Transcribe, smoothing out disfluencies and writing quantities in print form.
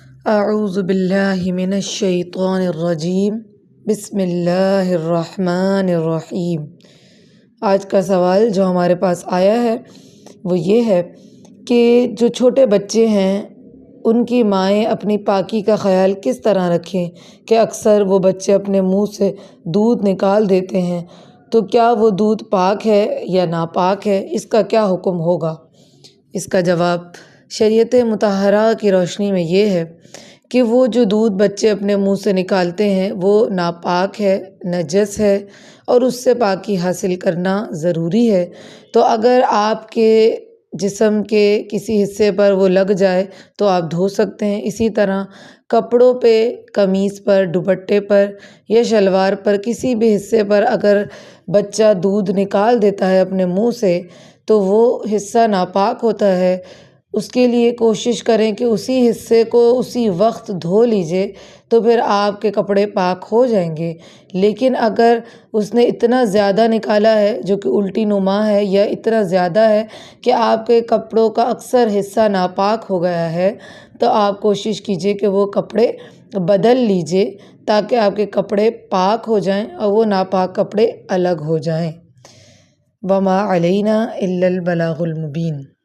اعوذ باللہ من الشیطان الرجیم بسم اللہ الرحمن الرحیم۔ آج کا سوال جو ہمارے پاس آیا ہے وہ یہ ہے کہ جو چھوٹے بچے ہیں ان کی مائیں اپنی پاکی کا خیال کس طرح رکھیں کہ اکثر وہ بچے اپنے منہ سے دودھ نکال دیتے ہیں، تو کیا وہ دودھ پاک ہے یا ناپاک ہے؟ اس کا کیا حکم ہوگا؟ اس کا جواب شریعت مطہرہ کی روشنی میں یہ ہے کہ وہ جو دودھ بچے اپنے منہ سے نکالتے ہیں وہ ناپاک ہے، نجس ہے، اور اس سے پاکی حاصل کرنا ضروری ہے۔ تو اگر آپ کے جسم کے کسی حصے پر وہ لگ جائے تو آپ دھو سکتے ہیں۔ اسی طرح کپڑوں پہ، قمیص پر، دوپٹے پر یا شلوار پر کسی بھی حصے پر اگر بچہ دودھ نکال دیتا ہے اپنے منہ سے تو وہ حصہ ناپاک ہوتا ہے۔ اس کے لیے کوشش کریں کہ اسی حصے کو اسی وقت دھو لیجیے، تو پھر آپ کے کپڑے پاک ہو جائیں گے۔ لیکن اگر اس نے اتنا زیادہ نکالا ہے جو کہ الٹی نما ہے، یا اتنا زیادہ ہے کہ آپ کے کپڑوں کا اکثر حصہ ناپاک ہو گیا ہے، تو آپ کوشش کیجیے کہ وہ کپڑے بدل لیجیے تاکہ آپ کے کپڑے پاک ہو جائیں اور وہ ناپاک کپڑے الگ ہو جائیں۔ وما علینا الا البلاغ المبین۔